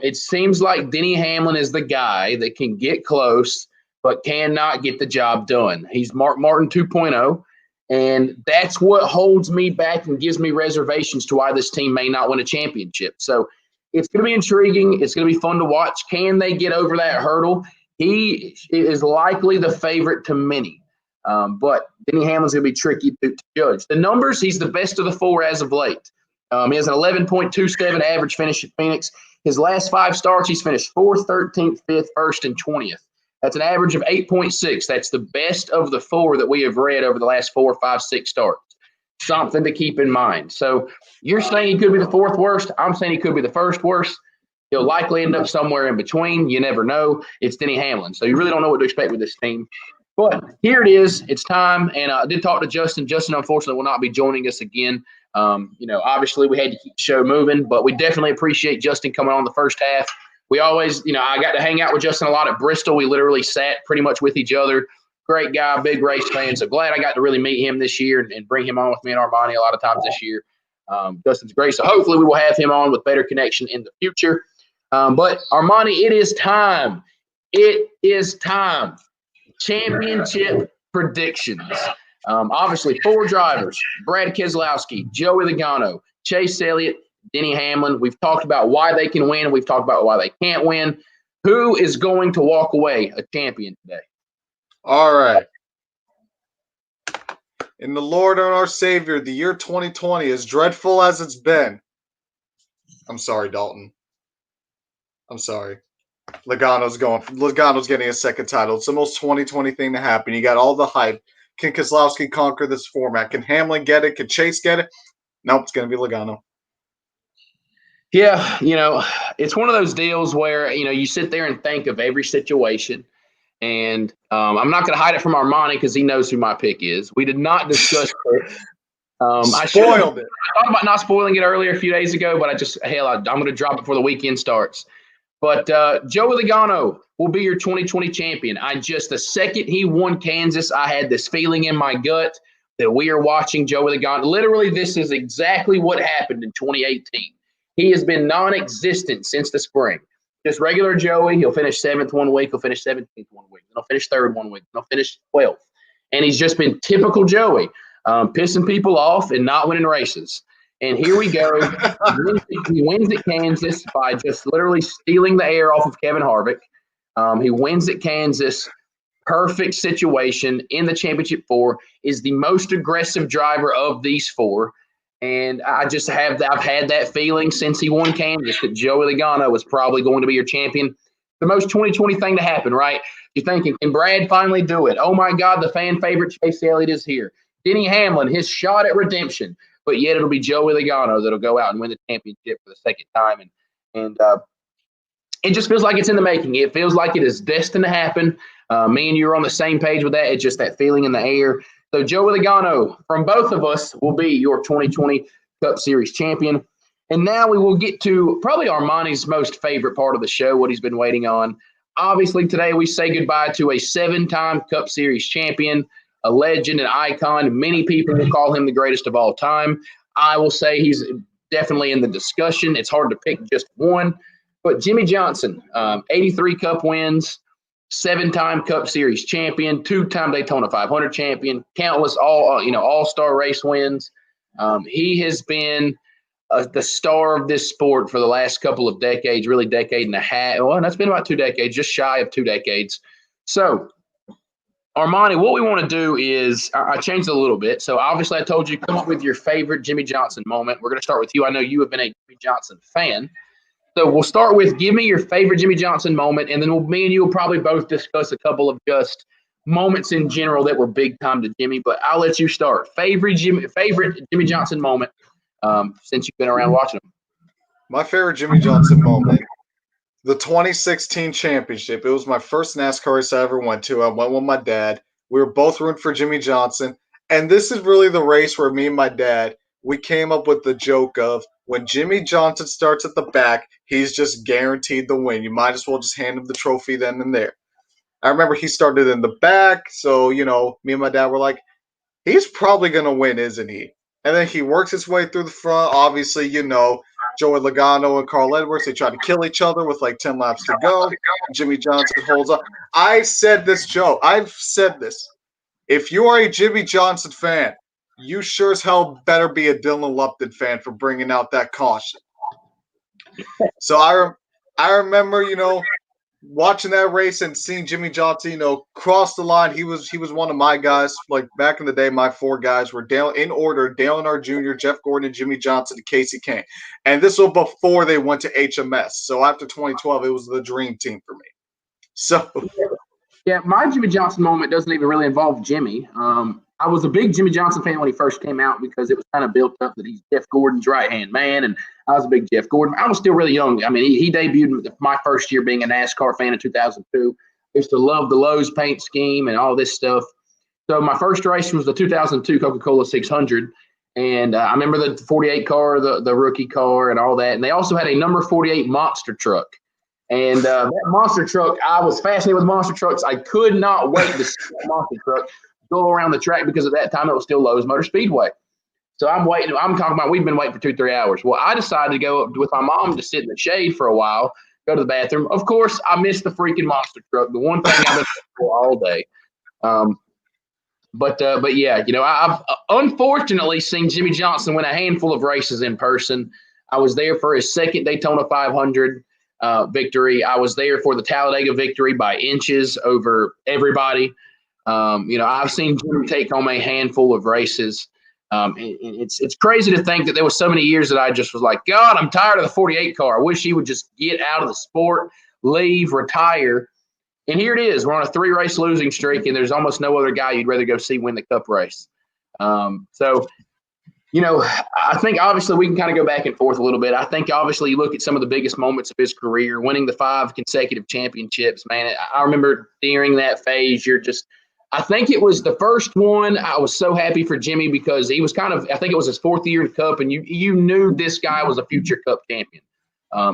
It seems like Denny Hamlin is the guy that can get close but cannot get the job done. He's Mark Martin 2.0, and that's what holds me back and gives me reservations to why this team may not win a championship. So it's going to be intriguing. It's going to be fun to watch. Can they get over that hurdle? He is likely the favorite to many. But Denny Hamlin's going to be tricky to judge. The numbers, he's the best of the 4 as of late. He has an 11.27 average finish at Phoenix. His last 5 starts, he's finished 4th, 13th, 5th, 1st, and 20th. That's an average of 8.6. That's the best of the 4 that we have read over the last 4, 5, 6 starts. Something to keep in mind. So you're saying he could be the 4th worst. I'm saying he could be the 1st worst. He'll likely end up somewhere in between. You never know. It's Denny Hamlin. So you really don't know what to expect with this team. But here it is. It's time. And I did talk to Justin. Justin, unfortunately, will not be joining us again. Obviously we had to keep the show moving, but we definitely appreciate Justin coming on the first half. We always, I got to hang out with Justin a lot at Bristol. We literally sat pretty much with each other. Great guy, big race fan. So glad I got to really meet him this year and bring him on with me and Armany a lot of times this year. Justin's great. So hopefully we will have him on with better connection in the future. But Armany, it is time. It is time. Championship predictions. Obviously, 4 drivers: Brad Keselowski, Joey Logano, Chase Elliott, Denny Hamlin. We've talked about why they can win. We've talked about why they can't win. Who is going to walk away a champion today? All right. In the Lord and our Savior, the year 2020, as dreadful as it's been. I'm sorry, Dalton. I'm sorry. Logano's getting a 2nd title. It's the most 2020 thing to happen. You got all the hype. Can Keselowski conquer this format? Can Hamlin get it? Can Chase get it? Nope, it's going to be Logano. Yeah, it's one of those deals where, you sit there and think of every situation. And I'm not going to hide it from Armany because he knows who my pick is. We did not discuss it. I spoiled it. I thought about not spoiling it earlier a few days ago, but I'm going to drop it before the weekend starts. But Joey Logano will be your 2020 champion. The second he won Kansas, I had this feeling in my gut that we are watching Joey Logano. Literally, this is exactly what happened in 2018. He has been non-existent since the spring. Just regular Joey. He'll finish 7th one week. He'll finish 17th one week. Then he'll finish 3rd one week. Then he'll finish 12th. And he's just been typical Joey, pissing people off and not winning races. And here we go. He wins at Kansas by just literally stealing the air off of Kevin Harvick. He wins at Kansas. Perfect situation in the championship 4. Is the most aggressive driver of these 4. And I've had that feeling since he won Kansas that Joey Logano was probably going to be your champion. The most 2020 thing to happen, right? You're thinking, can Brad finally do it? Oh, my God, the fan favorite Chase Elliott is here. Denny Hamlin, his shot at redemption. But yet it'll be Joey Logano that'll go out and win the championship for the 2nd time. And it just feels like it's in the making. It feels like it is destined to happen. Me and you are on the same page with that. It's just that feeling in the air. So Joey Logano, from both of us, will be your 2020 Cup Series champion. And now we will get to probably Armany's most favorite part of the show, what he's been waiting on. Obviously, today we say goodbye to a 7-time Cup Series champion, a legend, an icon. Many people will call him the greatest of all time. I will say he's definitely in the discussion. It's hard to pick just one. But Jimmie Johnson, 83 Cup wins, 7-time Cup Series champion, 2-time Daytona 500 champion, countless all-star race wins. He has been the star of this sport for the last couple of decades, really decade and a half. Well, that's been about 2 decades, just shy of 2 decades. So, Armany, what we want to do is I changed it a little bit. So, obviously, I told you come up with your favorite Jimmie Johnson moment. We're going to start with you. I know you have been a Jimmie Johnson fan. So we'll start with give me your favorite Jimmie Johnson moment, and then me and you will probably both discuss a couple of just moments in general that were big time to Jimmie. But I'll let you start. Favorite Jimmie Johnson moment since you've been around watching him. My favorite Jimmie Johnson moment, the 2016 championship. It was my first NASCAR race I ever went to. I went with my dad. We were both rooting for Jimmie Johnson. And this is really the race where me and my dad, we came up with the joke of when Jimmie Johnson starts at the back, he's just guaranteed the win. You might as well just hand him the trophy then and there. I remember he started in the back. So, me and my dad were like, he's probably going to win, isn't he? And then he works his way through the front. Obviously, Joey Logano and Carl Edwards, they try to kill each other with like 10 laps to go. Jimmie Johnson holds up. I've said this. If you are a Jimmie Johnson fan, you sure as hell better be a Dylan Lupton fan for bringing out that caution. So I remember, watching that race and seeing Jimmie Johnson, cross the line. He was one of my guys. Like back in the day, my 4 guys were in order: Dale Earnhardt Jr., Jeff Gordon, Jimmie Johnson, and Casey Kane. And this was before they went to HMS. So after 2012, it was the dream team for me. So yeah, my Jimmie Johnson moment doesn't even really involve Jimmie. I was a big Jimmie Johnson fan when he first came out because it was kind of built up that he's Jeff Gordon's right-hand man, and I was a big Jeff Gordon. I was still really young. I mean, he debuted my first year being a NASCAR fan in 2002. I used to love the Lowe's paint scheme and all this stuff. So my first race was the 2002 Coca-Cola 600, and I remember the 48 car, the rookie car, and all that. And they also had a number 48 monster truck. And that monster truck, I was fascinated with monster trucks. I could not wait to see that monster truck go around the track because at that time it was still Lowe's Motor Speedway. So I'm waiting. I'm talking about we've been waiting for 2-3 hours. Well, I decided to go up with my mom to sit in the shade for a while, go to the bathroom. Of course, I missed the freaking monster truck, the one thing I've been for all day. But yeah, I've unfortunately seen Jimmie Johnson win a handful of races in person. I was there for his second Daytona 500 victory. I was there for the Talladega victory by inches over everybody. I've seen Jimmie take home a handful of races. It's crazy to think that there was so many years that I just was like, God, I'm tired of the 48 car. I wish he would just get out of the sport, leave, retire. And here it is. We're on a 3-race losing streak, and there's almost no other guy you'd rather go see win the Cup race. So I think obviously we can kind of go back and forth a little bit. I think obviously you look at some of the biggest moments of his career, winning the 5 consecutive championships, man. I remember during that phase, I think it was the first one. I was so happy for Jimmie because he was I think it was his 4th year in Cup, and you knew this guy was a future Cup champion.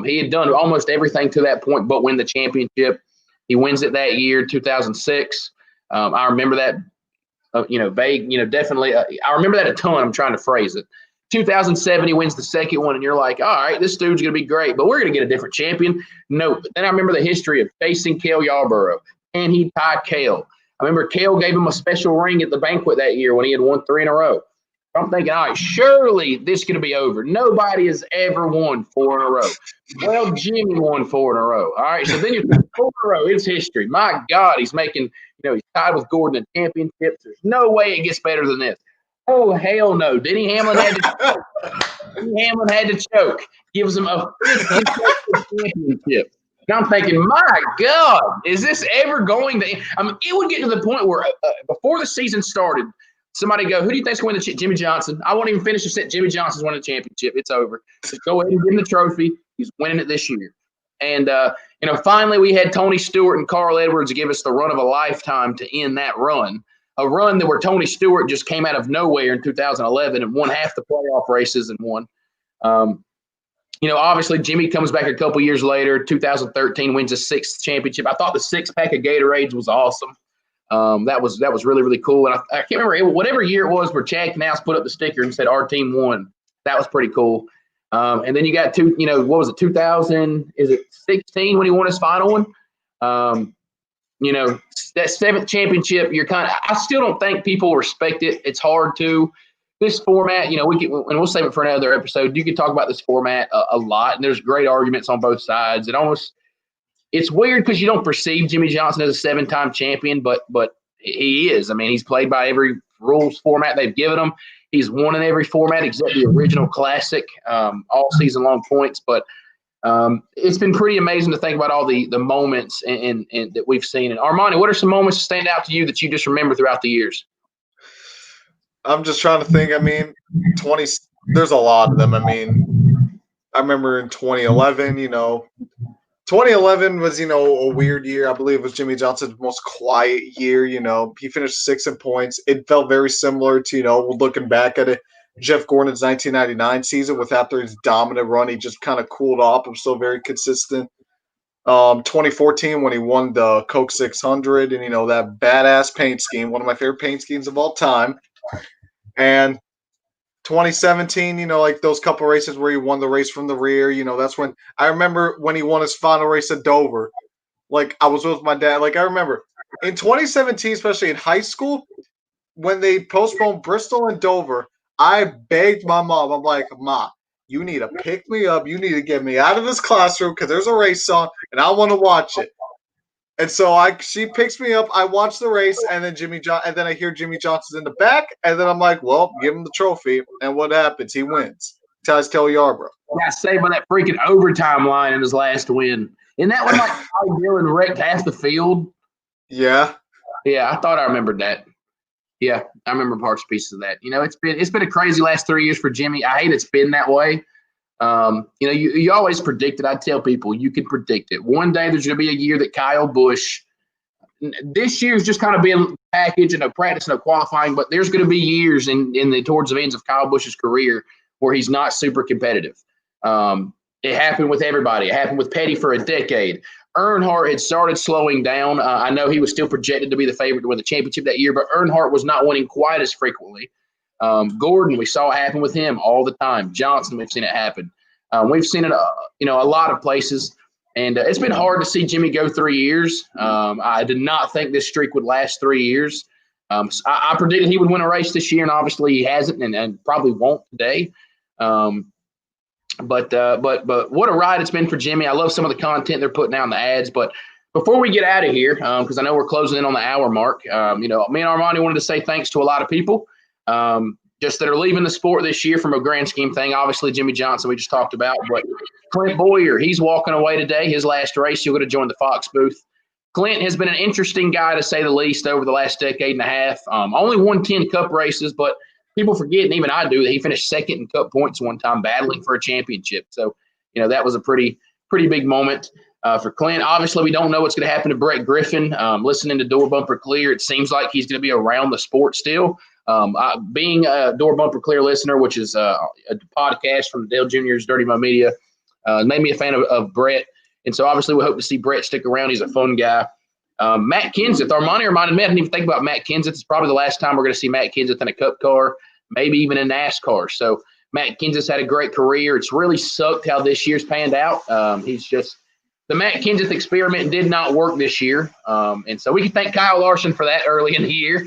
He had done almost everything to that point but win the championship. He wins it that year, 2006. I remember that, definitely. I remember that a ton. I'm trying to phrase it. 2007, he wins the second one, and you're like, all right, this dude's going to be great, but we're going to get a different champion. No, but then I remember the history of facing Cale Yarborough. Can he tie Cale? I remember Cale gave him a special ring at the banquet that year when he had won 3 in a row. I'm thinking, all right, surely this is going to be over. Nobody has ever won 4 in a row. Well, Jimmie won 4 in a row. All right, so then you 4 in a row. It's history. My God, he's making, he's tied with Gordon in championships. There's no way it gets better than this. Oh, hell no. Denny Hamlin had to choke. Gives him a 5th championship. And I'm thinking, my God, is this ever going to – I mean, it would get to the point where before the season started, somebody go, who do you think's going to win the Jimmie Johnson? I won't even finish the set. Jimmie Johnson's winning the championship. It's over. Just go ahead and give him the trophy. He's winning it this year. And, finally we had Tony Stewart and Carl Edwards give us the run of a lifetime to end that run, a run where Tony Stewart just came out of nowhere in 2011 and won half the playoff races and won. Obviously Jimmie comes back a couple years later, 2013, wins his 6th championship. I thought the 6-pack of Gatorades was awesome. That was really, really cool. And I can't remember whatever year it was where Chad Knaus put up the sticker and said our team won. That was pretty cool. And then you got what was it, 2016 when he won his final one? That 7th championship, I still don't think people respect it. It's hard to. This format, and we'll save it for another episode. You can talk about this format a lot, and there's great arguments on both sides. It's weird because you don't perceive Jimmie Johnson as a 7-time champion, but he is. I mean, he's played by every rules format they've given him. He's won in every format except the original classic, all season long points. But It's been pretty amazing to think about all the moments and that we've seen. And Armani, what are some moments that stand out to you that you just remember throughout the years? I'm just trying to think. I mean, 20. There's a lot of them. I mean, I remember in 2011. 2011 was a weird year. I believe it was Jimmie Johnson's most quiet year. He finished 6th in points. It felt very similar to looking back at it. Jeff Gordon's 1999 season, with after his dominant run, he just kind of cooled off. I'm still very consistent. 2014 when he won the Coke 600 and that badass paint scheme, one of my favorite paint schemes of all time. And 2017, like those couple races where he won the race from the rear, that's when I remember when he won his final race at Dover. Like I was with my dad. Like I remember in 2017, especially in high school, when they postponed Bristol and Dover, I begged my mom. I'm like, Ma, you need to pick me up. You need to get me out of this classroom because there's a race on and I want to watch it. And so she picks me up. I watch the race, and then I hear Jimmie Johnson's in the back, and then I'm like, "Well, give him the trophy." And what happens? He wins. Ties Kelly Yarborough. Got saved by that freaking overtime line in his last win. Isn't that when like Dillon wrecked half the field? Yeah. Yeah, I thought I remembered that. Yeah, I remember parts and pieces of that. It's been a crazy last 3 years for Jimmie. I hate it's been that way. You always predict it. I tell people you can predict it. One day there's going to be a year that Kyle Busch. This year's just kind of been a package and a practice and a qualifying, but there's going to be years towards the ends of Kyle Busch's career where he's not super competitive. It happened with everybody. It happened with Petty for a decade. Earnhardt had started slowing down. I know he was still projected to be the favorite to win the championship that year, but Earnhardt was not winning quite as frequently. Gordon, we saw it happen with him all the time. Johnson, we've seen it happen. We've seen it, a lot of places. And it's been hard to see Jimmie go 3 years. I did not think this streak would last 3 years. So I predicted he would win a race this year, and obviously he hasn't and probably won't today. But what a ride it's been for Jimmie. I love some of the content they're putting out in the ads. But before we get out of here, because I know we're closing in on the hour mark, me and Armani wanted to say thanks to a lot of people just that are leaving the sport this year from a grand scheme thing. Obviously, Jimmie Johnson we just talked about, but Clint Boyer, he's walking away today. His last race, he'll go to join the Fox booth. Clint has been an interesting guy, to say the least, over the last decade and a half. Only won 10 Cup races, but people forget, and even I do, that he finished second in Cup points one time, battling for a championship. So, that was a pretty big moment for Clint. Obviously, we don't know what's going to happen to Brett Griffin. Listening to Door Bumper Clear, it seems like he's going to be around the sport still. Being a Door Bumper Clear listener, which is a podcast from Dale Jr.'s Dirty Mo Media, made me a fan of Brett. And so obviously we hope to see Brett stick around. He's a fun guy. Matt Kenseth, Armani reminded me, I didn't even think about Matt Kenseth. It's probably the last time we're going to see Matt Kenseth in a Cup car, maybe even in NASCAR. So Matt Kenseth's had a great career. It's really sucked how this year's panned out. The Matt Kenseth experiment did not work this year. And so we can thank Kyle Larson for that early in the year.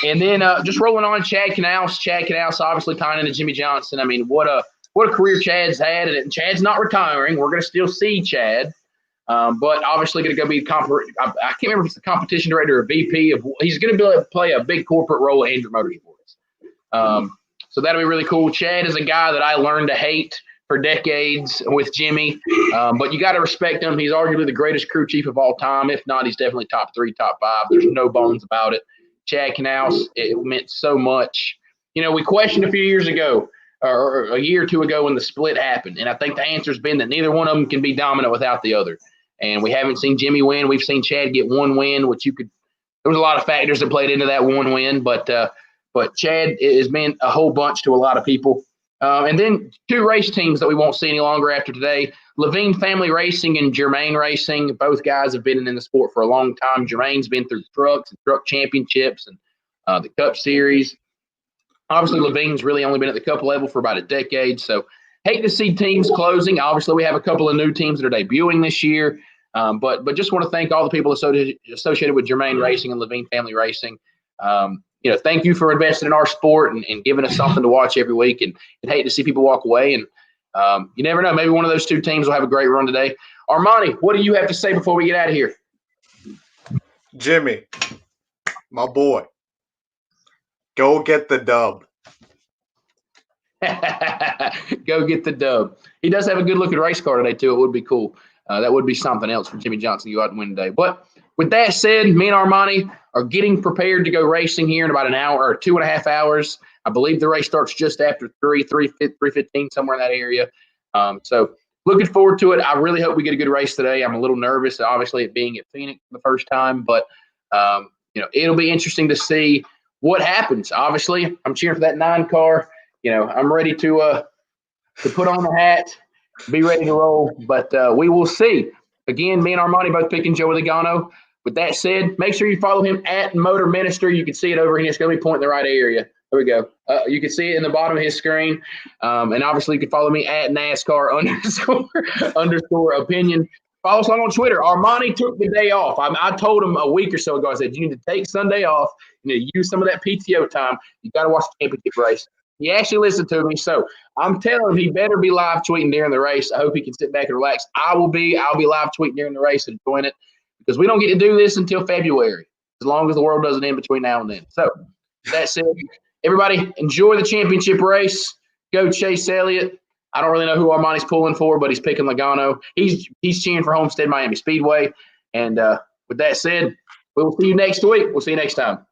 And then just rolling on, Chad Knaus. Chad Knaus obviously tying into Jimmie Johnson. I mean, what a career Chad's had. And Chad's not retiring. We're going to still see Chad. But obviously going to go be I can't remember if it's the competition director or VP. He's going to be able to play a big corporate role at Hendrick Motorsports. So that'll be really cool. Chad is a guy that I learned to hate for decades with Jimmie. But you got to respect him. He's arguably the greatest crew chief of all time. If not, he's definitely top 3, top 5. There's no bones about it. Chad Knaus, it meant so much. We questioned a few years ago or a year or two ago when the split happened. And I think the answer's been that neither one of them can be dominant without the other. And we haven't seen Jimmie win. We've seen Chad get one win, which there was a lot of factors that played into that one win. But Chad has been a whole bunch to a lot of people. And then 2 race teams that we won't see any longer after today, Levine Family Racing and Germain Racing. Both guys have been in the sport for a long time. Germain's been through trucks and truck championships and the Cup Series. Obviously, Levine's really only been at the Cup level for about a decade. So hate to see teams closing. Obviously, we have a couple of new teams that are debuting this year. But just want to thank all the people associated with Germain Racing and Levine Family Racing. Thank you for investing in our sport and giving us something to watch every week. And hate to see people walk away. And you never know. Maybe one of those 2 teams will have a great run today. Armani, what do you have to say before we get out of here? Jimmie, my boy, go get the dub. Go get the dub. He does have a good-looking race car today, too. It would be cool. That would be something else for Jimmie Johnson to go out and win today. But with that said, me and Armani are getting prepared to go racing here in about an hour or 2.5 hours. I believe the race starts just after 3:15, somewhere in that area. So looking forward to it. I really hope we get a good race today. I'm a little nervous, obviously, it being at Phoenix for the first time. But, it'll be interesting to see what happens. Obviously, I'm cheering for that 9 car. I'm ready to put on the hat, be ready to roll. But we will see. Again, me and Armani both picking Joey Logano. With that said, make sure you follow him at Motor Minister. You can see it over here. It's going to be pointing the right area. There we go. You can see it in the bottom of his screen. And obviously, you can follow me at NASCAR underscore opinion. Follow us along on Twitter. Armani took the day off. I told him a week or so ago, I said, you need to take Sunday off. You need to use some of that PTO time. You got to watch the championship race. He actually listened to me. So I'm telling him he better be live tweeting during the race. I hope he can sit back and relax. I'll be live tweeting during the race and enjoying it because we don't get to do this until February, as long as the world doesn't end between now and then. So that said, everybody enjoy the championship race. Go Chase Elliott. I don't really know who Armani's pulling for, but he's picking Logano. He's cheering for Homestead Miami Speedway. And with that said, we will see you next week. We'll see you next time.